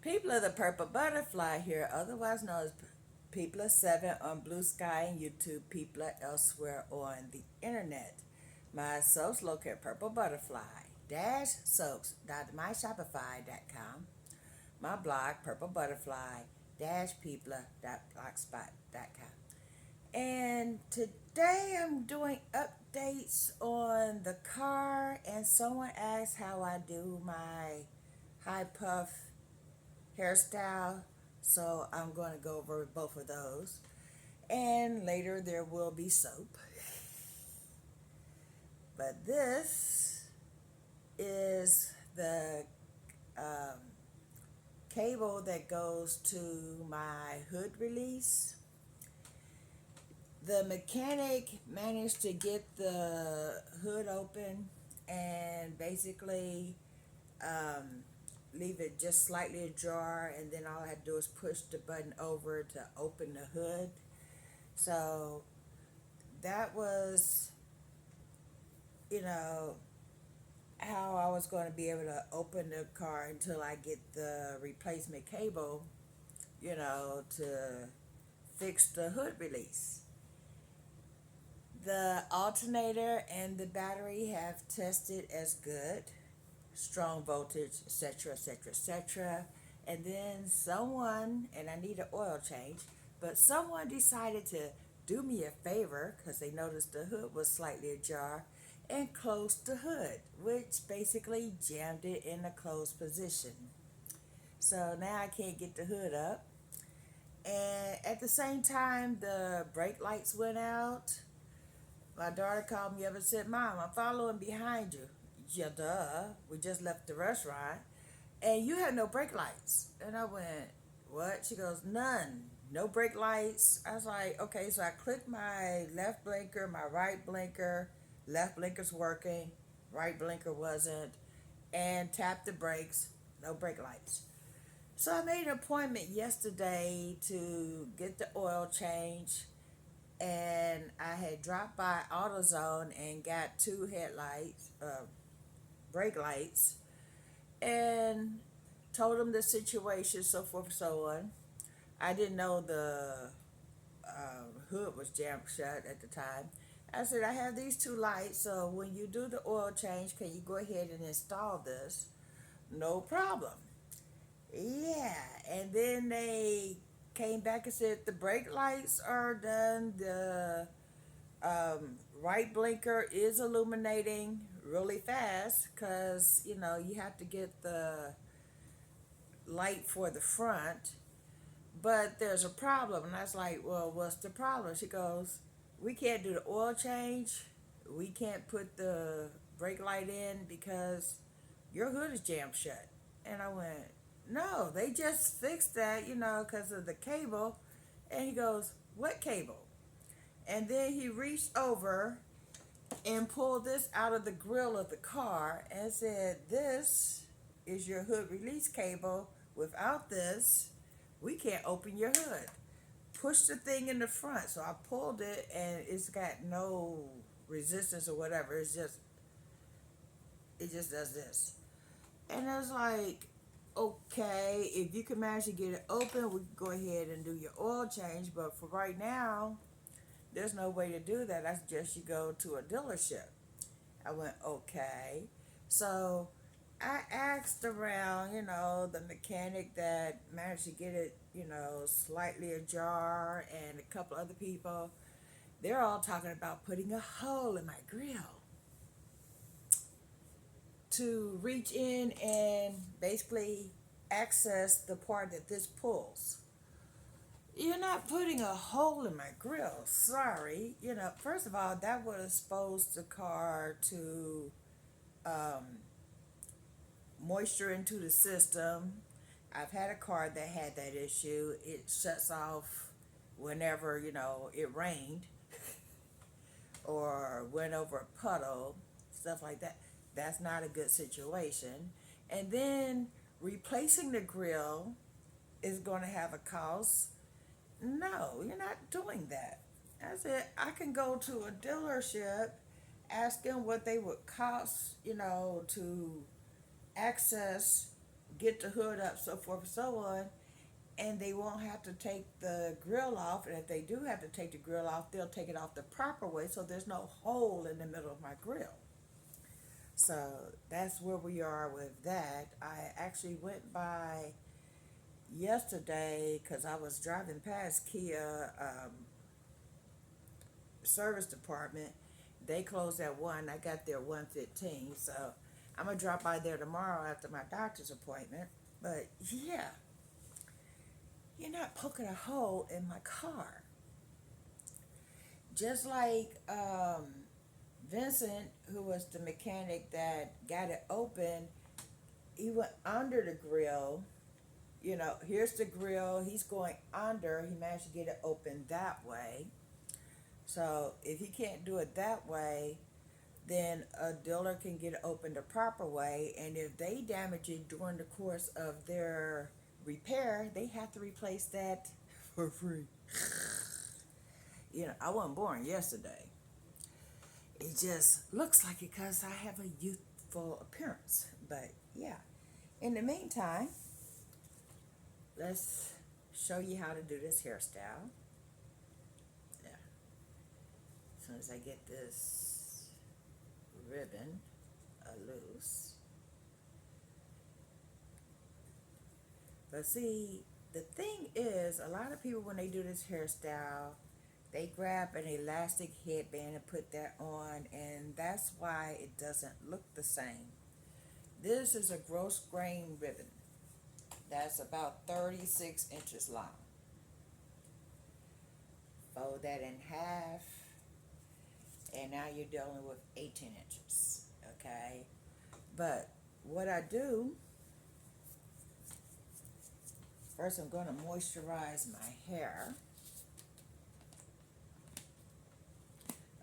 People of the Purple Butterfly here, otherwise known as People of Seven on Blue Sky and YouTube, People elsewhere on the internet. My soaps located at Purple Butterfly Soaps.myshopify.com. My blog, Purple Butterfly People.blogspot.com. And today I'm doing updates on the car, and someone asked how I do my high puff hairstyle. So I'm going to go over both of those. And later there will be soap. But this is the um, cable that goes to my hood release. The mechanic managed to get the hood open and basically leave it just slightly ajar, and then all I had to do is push the button over to open the hood. So that was, you know, how I was going to be able to open the car until I get the replacement cable, to fix the hood release. The alternator and the battery have tested as good, strong voltage, etc., etc., etc. And then someone, and I need an oil change, but someone decided to do me a favor because they noticed the hood was slightly ajar and closed the hood, which basically jammed it in a closed position. So now I can't get the hood up. And at the same time, the brake lights went out. My daughter called me up and said, "Mom, I'm following behind you." Yeah, duh. We just left the restaurant. And you have no brake lights. And I went, "What?" She goes, "None. No brake lights." I was like, okay. So I clicked my left blinker, my right blinker. Left blinker's working. Right blinker wasn't. And tapped the brakes. No brake lights. So I made an appointment yesterday to get the oil change, and I had dropped by AutoZone and got two headlights, brake lights, and told them the situation, so forth and so on. I didn't know the hood was jammed shut at the time. I said, "I have these two lights, so when you do the oil change, can you go ahead and install this?" "No problem." Yeah, and then they came back and said the brake lights are done. The right blinker is illuminating really fast because you have to get the light for the front, but there's a problem. And I was like, "Well, what's the problem?" She goes, "We can't do the oil change. We can't put the brake light in because your hood is jammed shut." And I went, "No, they just fixed that, because of the cable." And he goes, "What cable?" And then he reached over and pulled this out of the grill of the car and said, "This is your hood release cable. Without this, we can't open your hood. Push the thing in the front." So I pulled it, and it's got no resistance or whatever. It just does this. And I was like, "Okay, if you can manage to get it open, we can go ahead and do your oil change. But for right now, there's no way to do that. I suggest you go to a dealership." I went, "Okay." So I asked around, the mechanic that managed to get it, slightly ajar, and a couple other people. They're all talking about putting a hole in my grill to reach in and basically access the part that this pulls. "You're not putting a hole in my grill. Sorry." First of all, that would expose the car to um, moisture into the system. I've had a car that had that issue. It shuts off whenever, it rained or went over a puddle, stuff like that. That's not a good situation. And then replacing the grill is going to have a cost. No, you're not doing that. I said, I can go to a dealership, ask them what they would cost, to access get the hood up, so forth and so on, and they won't have to take the grill off. And if they do have to take the grill off, they'll take it off the proper way so there's no hole in the middle of my grill. So that's where we are with that. I actually went by yesterday because I was driving past Kia service department. They closed at 1. I got there 1:15. So I'm gonna drop by there tomorrow after my doctor's appointment. But yeah, you're not poking a hole in my car. Just like Vincent, who was the mechanic that got it open, he went under the grill. You know, here's the grill. He's going under. He managed to get it open that way. So if he can't do it that way, then a dealer can get it open the proper way. And if they damage it during the course of their repair, they have to replace that for free. You know, I wasn't born yesterday. It just looks like it because I have a youthful appearance. But yeah, in the meantime, let's show you how to do this hairstyle. Yeah. As soon as I get this ribbon loose. But see, the thing is, a lot of people when they do this hairstyle, they grab an elastic headband and put that on, and that's why it doesn't look the same. This is a gross grain ribbon that's about 36 inches long. Fold that in half, and now you're dealing with 18 inches, okay? But what I do, first I'm going to moisturize my hair.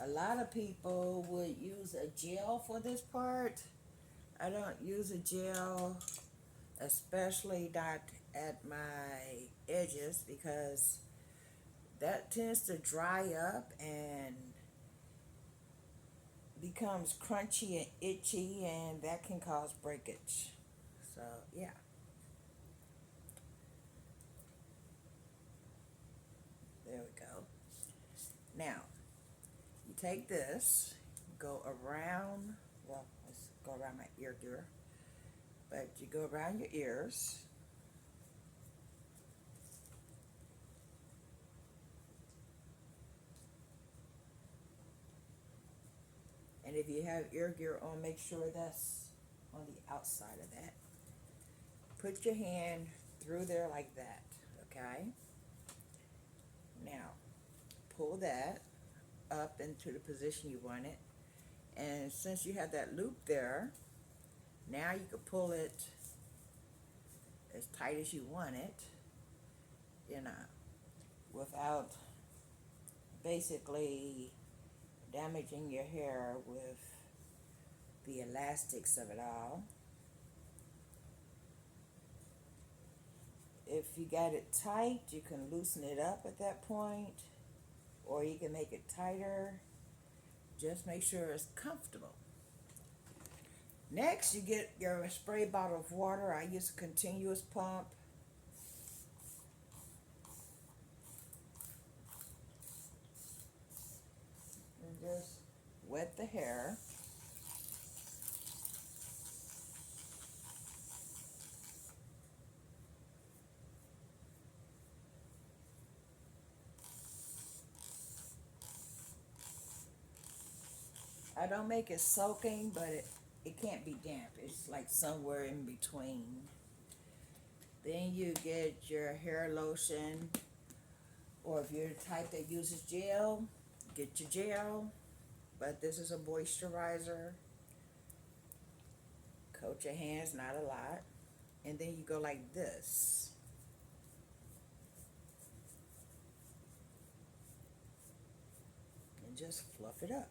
A lot of people would use a gel for this part. I don't use a gel, especially not at my edges, because that tends to dry up and becomes crunchy and itchy, and that can cause breakage. So yeah. There we go. Now, you take this, go around, well, let's go around my ear here, but you go around your ears. And if you have ear gear on, make sure that's on the outside of that. Put your hand through there like that, okay? Now, pull that up into the position you want it. And since you have that loop there, now you can pull it as tight as you want it, you know, without basically damaging your hair with the elastics of it all. If you got it tight, you can loosen it up at that point, or you can make it tighter. Just make sure it's comfortable. Next, you get your spray bottle of water. I use a continuous pump. And just wet the hair. I don't make it soaking, but it can't be damp. It's like somewhere in between. Then you get your hair lotion, or if you're the type that uses gel, get your gel. But this is a moisturizer. Coat your hands, not a lot. And then you go like this. And just fluff it up.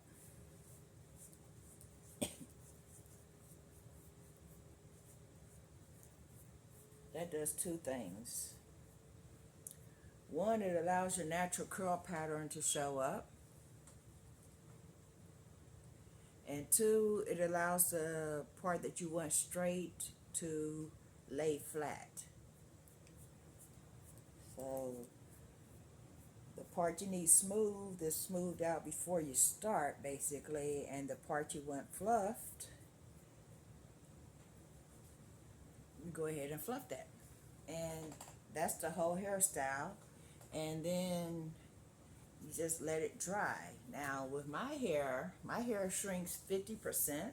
That does two things. One, it allows your natural curl pattern to show up. And two, it allows the part that you want straight to lay flat. So the part you need smooth is smoothed out before you start, basically, and the part you want fluffed, you go ahead and fluff that. And that's the whole hairstyle. And then you just let it dry. Now with my hair shrinks 50%.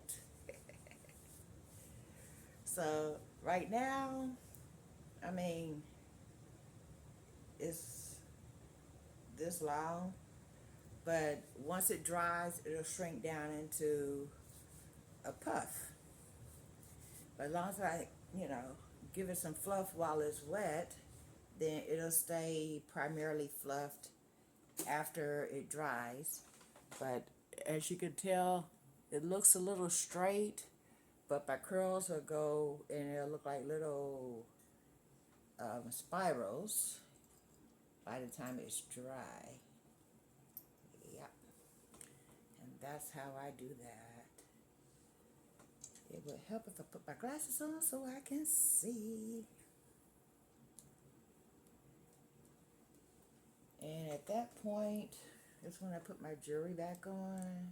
So right now, I mean, it's this long, but once it dries, it'll shrink down into a puff. But as long as I, give it some fluff while it's wet, then it'll stay primarily fluffed after it dries. But as you can tell, it looks a little straight, but my curls will go and it'll look like little spirals by the time it's dry. Yep. And that's how I do that. It would help if I put my glasses on so I can see. And at that point, that's when I put my jewelry back on.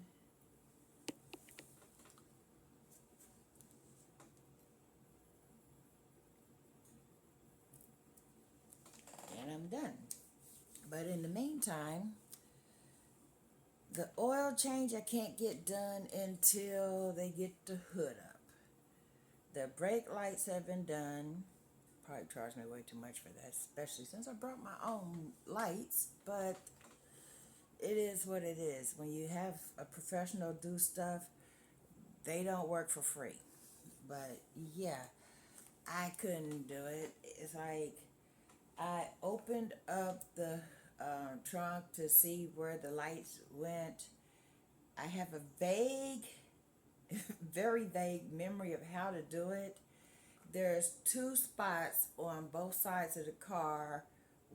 And I'm done. But in the meantime, the oil change I can't get done until they get the hood up. The brake lights have been done. Probably charged me way too much for that, especially since I brought my own lights, but it is what it is. When you have a professional do stuff, they don't work for free. But yeah, I couldn't do it. It's like I opened up the trunk to see where the lights went. I have a vague, very vague memory of how to do it. There's two spots on both sides of the car.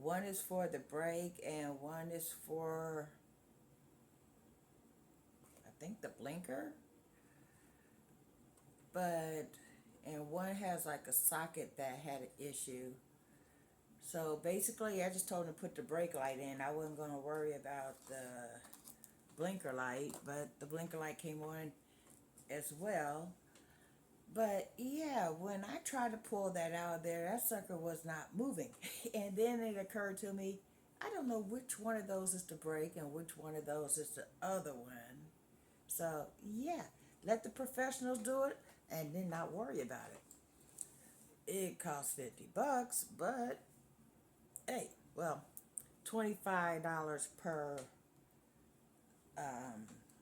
One is for the brake and one is for, I think, the blinker. And one has like a socket that had an issue. So basically, I just told him to put the brake light in. I wasn't going to worry about the blinker light, but the blinker light came on as well. But yeah, when I tried to pull that out of there, that sucker was not moving. And then it occurred to me, I don't know which one of those is the brake and which one of those is the other one. So yeah, let the professionals do it and then not worry about it. It costs $50, but hey, well, $25 per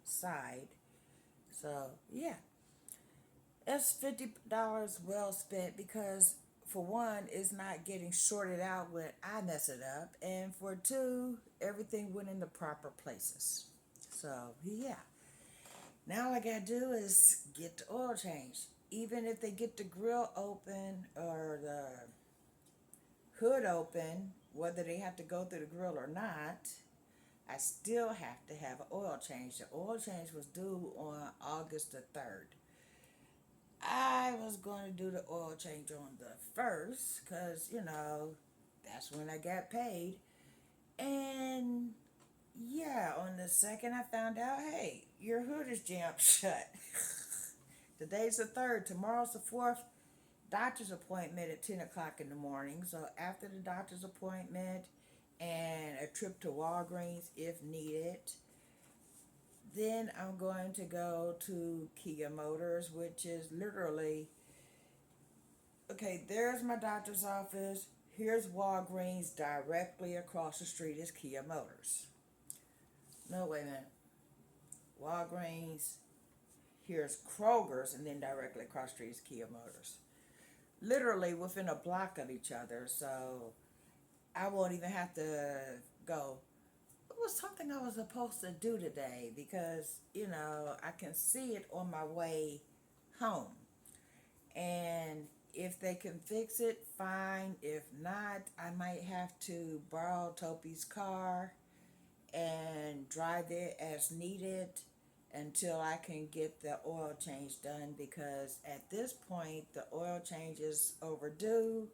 side. So yeah, that's $50 well spent because for one, it's not getting shorted out when I mess it up, and for two, everything went in the proper places. So yeah, now all I gotta do is get the oil change. Even if they get the grill open or the hood open, whether they have to go through the grill or not, I still have to have an oil change. The oil change was due on August the 3rd. I was going to do the oil change on the 1st because, that's when I got paid. And yeah, on the 2nd, I found out, hey, your hood is jammed shut. Today's the 3rd. Tomorrow's the 4th. Doctor's appointment at 10 o'clock in the morning. So after the doctor's appointment and a trip to Walgreens if needed, then I'm going to go to Kia Motors, which is literally, okay, there's my doctor's office. Here's Walgreens. Directly across the street is Kia Motors. No, wait a minute. Walgreens. Here's Kroger's, and then directly across the street is Kia Motors. Literally within a block of each other, so I won't even have to go. It was something I was supposed to do today because, I can see it on my way home. And if they can fix it, fine. If not, I might have to borrow Topi's car and drive it as needed until I can get the oil change done, because at this point the oil change is overdue,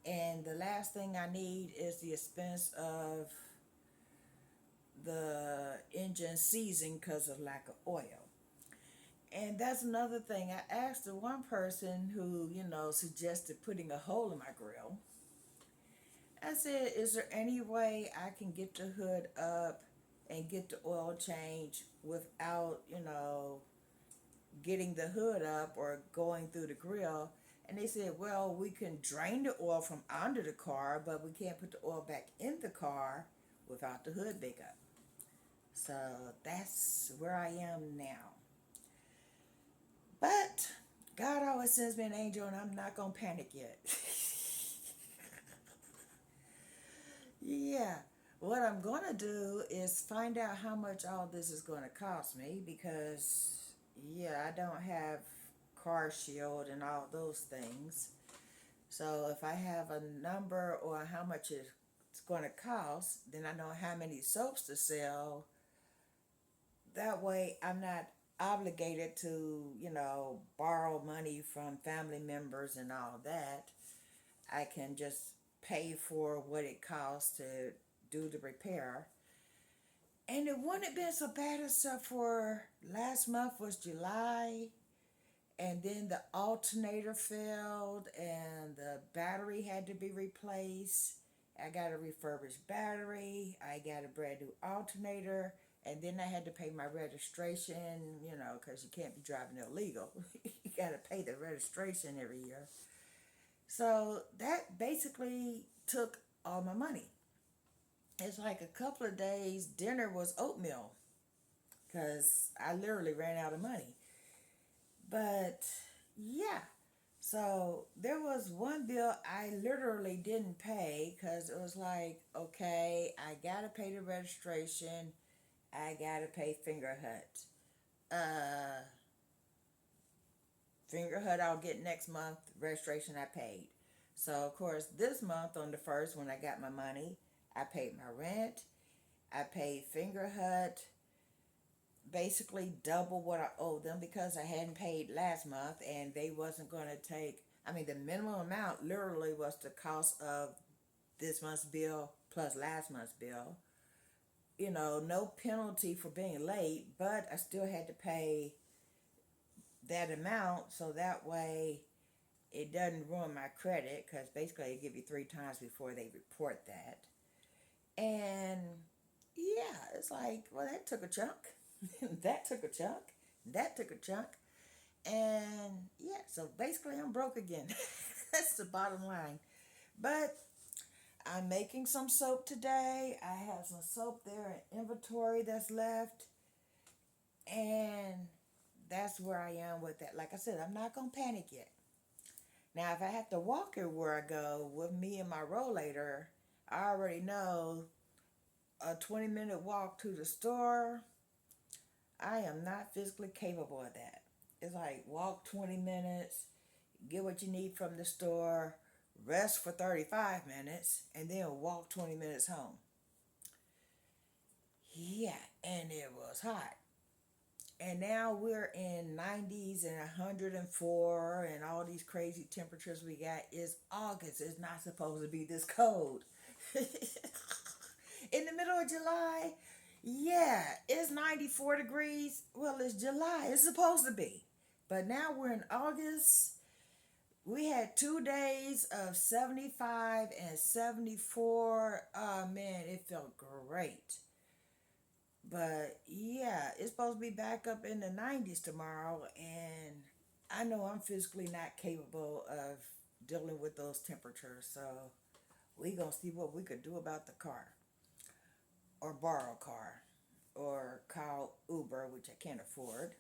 and the last thing I need is the expense of the engine seizing because of lack of oil. And that's another thing. I asked the one person who, suggested putting a hole in my grill. I said, is there any way I can get the hood up and get the oil change without, getting the hood up or going through the grill? And they said, well, we can drain the oil from under the car, but we can't put the oil back in the car without the hood big up. So that's where I am now. But God always sends me an angel, and I'm not going to panic yet. Yeah. What I'm going to do is find out how much all this is going to cost me, because, yeah, I don't have car shield and all those things. So if I have a number or how much it's going to cost, then I know how many soaps to sell. That way I'm not obligated to, borrow money from family members and all that. I can just pay for what it costs to do the repair. And it wouldn't have been so bad except for last month was July, and then the alternator failed and the battery had to be replaced. I got a refurbished battery, I got a brand new alternator, and then I had to pay my registration, because you can't be driving illegal. You got to pay the registration every year. So that basically took all my money. It's like a couple of days, dinner was oatmeal, because I literally ran out of money. But yeah, so there was one bill I literally didn't pay, because it was like, okay, I gotta pay the registration, I gotta pay Fingerhut. Fingerhut I'll get next month, registration I paid. So of course this month on the first, when I got my money, I paid my rent, I paid Fingerhut, basically double what I owed them, because I hadn't paid last month and they wasn't going to take, the minimum amount literally was the cost of this month's bill plus last month's bill. No penalty for being late, but I still had to pay that amount, so that way it doesn't ruin my credit, because basically they give you 3 times before they report that. And yeah, it's like, well, that took a chunk. That took a chunk. That took a chunk. And yeah, so basically I'm broke again. That's the bottom line. But I'm making some soap today. I have some soap there in inventory that's left. And that's where I am with that. Like I said, I'm not going to panic yet. Now, if I have to walk everywhere I go with me and my rollator, I already know a 20-minute walk to the store, I am not physically capable of that. It's like walk 20 minutes, get what you need from the store, rest for 35 minutes, and then walk 20 minutes home. Yeah, and it was hot. And now we're in 90s and 104 and all these crazy temperatures we got. It's August. It's not supposed to be this cold. In the middle of July, yeah, it's 94 degrees. Well, it's July. It's supposed to be. But now we're in August. We had 2 days of 75 and 74. Oh, man, it felt great. But yeah, it's supposed to be back up in the 90s tomorrow, and I know I'm physically not capable of dealing with those temperatures. So we gonna see what we could do about the car, or borrow a car, or call Uber, which I can't afford.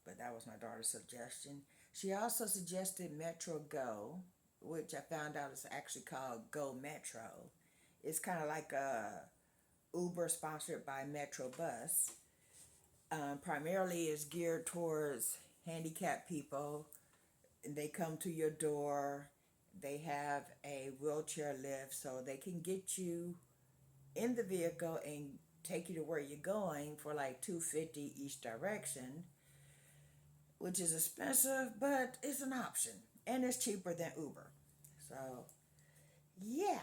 But that was my daughter's suggestion. She also suggested Metro Go, which I found out is actually called Go Metro. It's kind of like a Uber sponsored by Metro Bus. Primarily is geared towards handicapped people. They come to your door. They have a wheelchair lift, so they can get you in the vehicle and take you to where you're going for like $250 each direction, which is expensive, but it's an option and it's cheaper than Uber. So yeah,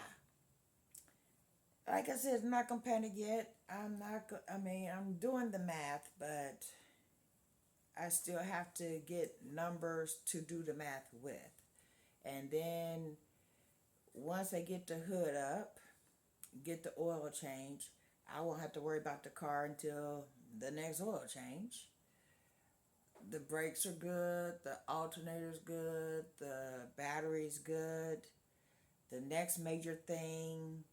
like I said, I'm not gonna panic yet. I'm not. I mean, I'm doing the math, but I still have to get numbers to do the math with. And then once I get the hood up, get the oil change, I won't have to worry about the car until the next oil change. The brakes are good, the alternator's good, the battery's good. The next major thing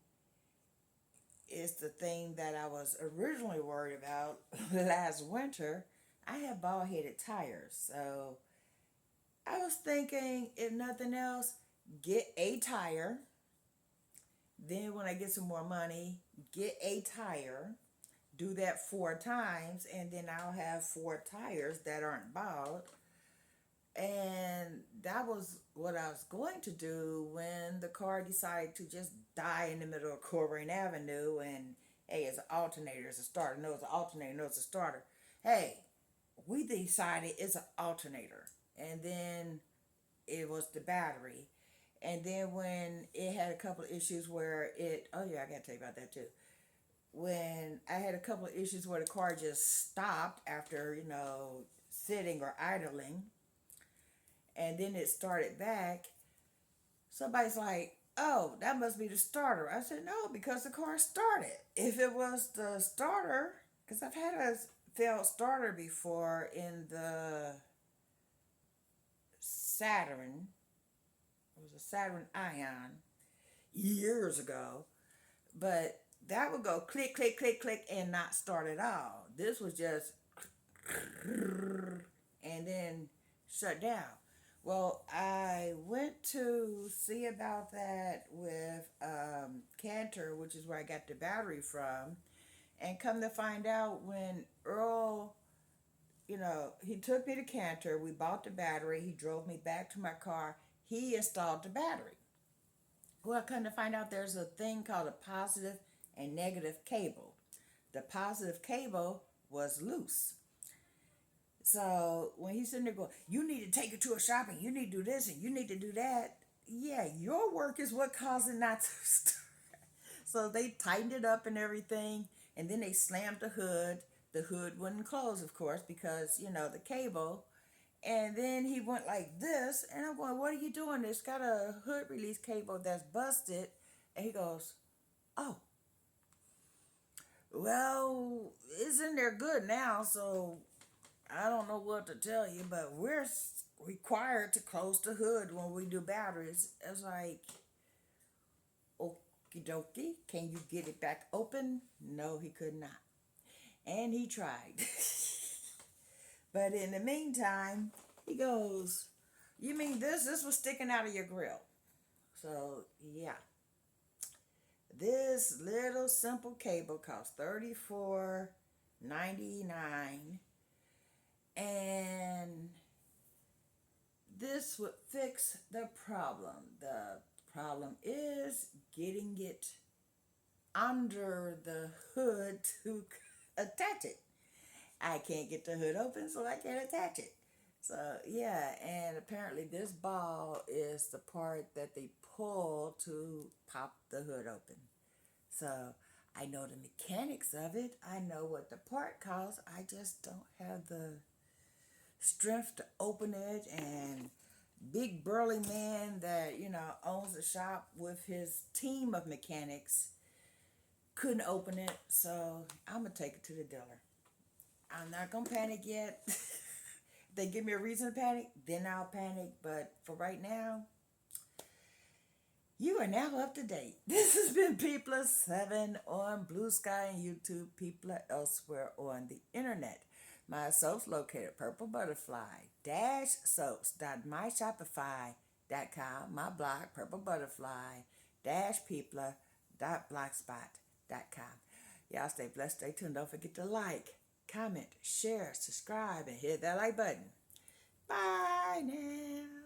is the thing that I was originally worried about last winter. I had bald headed tires, so I was thinking, if nothing else, get a tire. Then, when I get some more money, get a tire. Do that 4 times, and then I'll have 4 tires that aren't bald. And that was what I was going to do when the car decided to just die in the middle of Coleraine Avenue. And hey, it's an alternator, it's a starter. No, it's an alternator. No, it's a starter. Hey, we decided it's an alternator. And then it was the battery. And then when it had a couple of issues where oh yeah, I gotta tell you about that too. When I had a couple of issues where the car just stopped after, sitting or idling, and then it started back, somebody's like, oh, that must be the starter. I said, no, because the car started. If it was the starter, because I've had a failed starter before in the Saturn. It was a Saturn Ion years ago. But that would go click, click, click, click, and not start at all. This was just and then shut down. Well, I went to see about that with Cantor, which is where I got the battery from. And come to find out, when Earl, he took me to Cantor, we bought the battery, he drove me back to my car, he installed the battery. Well, come to find out, there's a thing called a positive and negative cable. The positive cable was loose. So when he's sitting there going, you need to take it to a shop and you need to do this and you need to do that. Yeah, your work is what caused it not to start. So they tightened it up and everything, and then they slammed the hood. The hood wouldn't close, of course, because, the cable. And then he went like this, and I'm going, what are you doing? It's got a hood release cable that's busted. And he goes, oh, well, it's in there good now, so I don't know what to tell you, but we're required to close the hood when we do batteries. It's like, okie dokie, can you get it back open? No, he could not. And he tried. But in the meantime, he goes, you mean this? This was sticking out of your grill. So, yeah. This little simple cable cost $34.99. And this would fix the problem. The problem is getting it under the hood to attach it. I can't get the hood open, so I can't attach it. So yeah, and apparently this ball is the part that they pull to pop the hood open. So I know the mechanics of it. I know what the part costs. I just don't have the strength to open it. And big burly man that owns a shop with his team of mechanics couldn't open it. So I'm gonna take it to the dealer. I'm not gonna panic yet. If they give me a reason to panic, then I'll panic. But for right now, you are now up to date. This has been People7 on Blue Sky and YouTube, People elsewhere on the internet. My soaps located PurpleButterfly-soaps.myshopify.com. My blog, PurpleButterfly-people.blogspot.com. Y'all stay blessed, stay tuned. Don't forget to like, comment, share, subscribe, and hit that like button. Bye now.